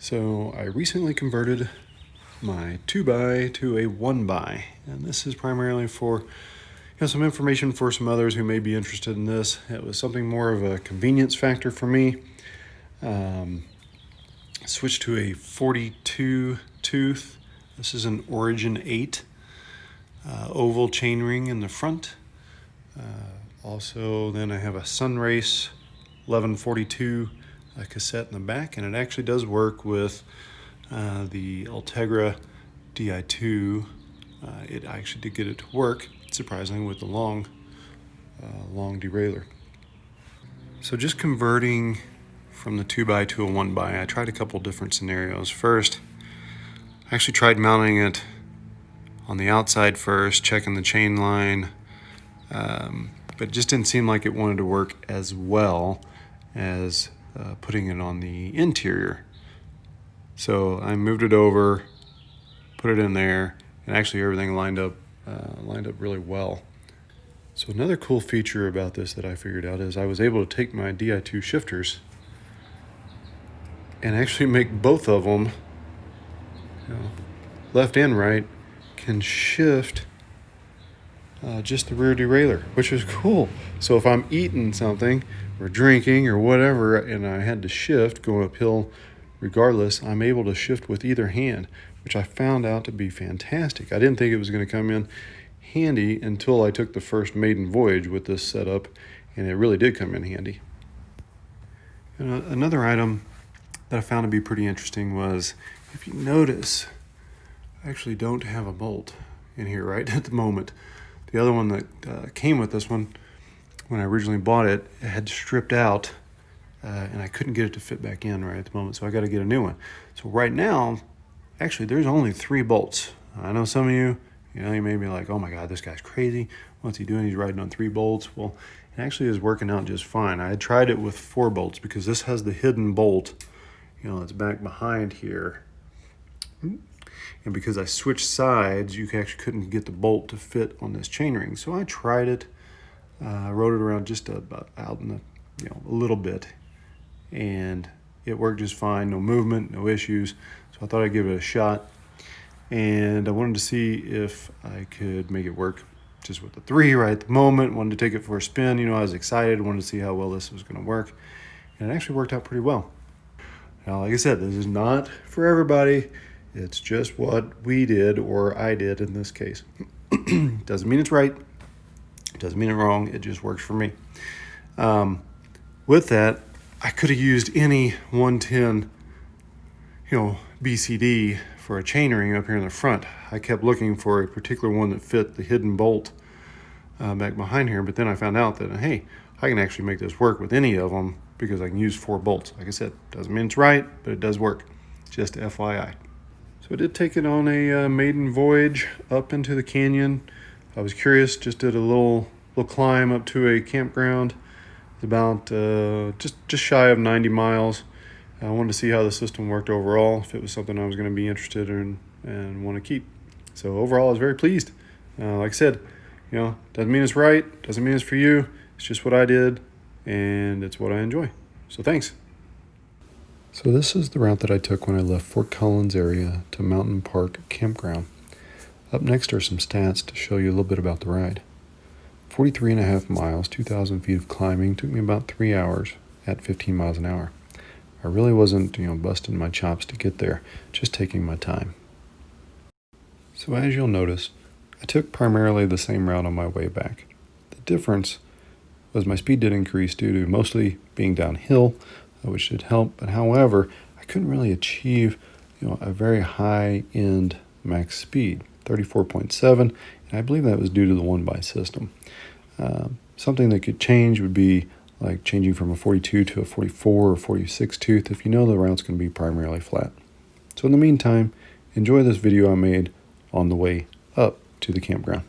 So I recently converted my 2x to a 1x, and this is primarily for some information for some others who may be interested in this. It was something more of a convenience factor for me. Switched to a 42 tooth. This is an Origin 8 oval chainring in the front. Also, then I have a Sunrace 1142 cassette in the back, and it actually does work with the Ultegra Di2. It actually did get it to work, surprisingly, with the long derailleur. So just converting from the 2x to a 1x, I tried a couple different scenarios. First, I actually tried mounting it on the outside first, checking the chain line, but it just didn't seem like it wanted to work as well as putting it on the interior. So I moved it over, put it in there, and actually everything lined up really well. So another cool feature about this that I figured out is I was able to take my Di2 shifters and actually make both of them, left and right, can shift just the rear derailleur, which is cool. So if I'm eating something or drinking or whatever, and I had to shift going uphill regardless, I'm able to shift with either hand, which I found out to be fantastic. I didn't think it was going to come in handy until I took the first maiden voyage with this setup, and it really did come in handy. And another item that I found to be pretty interesting was, if you notice, I actually don't have a bolt in here right at the moment. The other one that came with this one, when I originally bought it, it had stripped out, and I couldn't get it to fit back in right at the moment, so I got to get a new one. So right now, actually, there's only 3 bolts. I know some of you may be like, oh my God, this guy's crazy. What's he doing? He's riding on 3 bolts. Well, it actually is working out just fine. I had tried it with 4 bolts because this has the hidden bolt, it's back behind here. And because I switched sides, you actually couldn't get the bolt to fit on this chainring. So I tried it, rode it around just about out in the, a little bit, and it worked just fine. No movement, no issues. So I thought I'd give it a shot, and I wanted to see if I could make it work just with the 3 right at the moment. Wanted to take it for a spin. I was excited. Wanted to see how well this was going to work, and it actually worked out pretty well. Now, like I said, this is not for everybody. It's just what we did, or I did in this case. Doesn't mean it's right. Doesn't mean it's wrong. It just works for me. With that, I could have used any 110, BCD for a chainring up here in the front. I kept looking for a particular one that fit the hidden bolt back behind here, but then I found out that, hey, I can actually make this work with any of them because I can use 4 bolts. Like I said, doesn't mean it's right, but it does work. Just FYI. So I did take it on a maiden voyage up into the canyon. I was curious, just did a little climb up to a campground. It's about just shy of 90 miles. I wanted to see how the system worked overall, if it was something I was going to be interested in and want to keep. So overall, I was very pleased. Like I said, doesn't mean it's right, doesn't mean it's for you. It's just what I did, and it's what I enjoy. So thanks. So this is the route that I took when I left Fort Collins area to Mountain Park Campground. Up next are some stats to show you a little bit about the ride. 43.5 miles, 2,000 feet of climbing, took me about 3 hours at 15 miles an hour. I really wasn't, busting my chops to get there, just taking my time. So as you'll notice, I took primarily the same route on my way back. The difference was my speed did increase due to mostly being downhill, which did help, but however, I couldn't really achieve, a very high-end max speed, 34.7, and I believe that was due to the 1x system. Something that could change would be like changing from a 42 to a 44 or 46 tooth if the route's going to be primarily flat. So in the meantime, enjoy this video I made on the way up to the campground.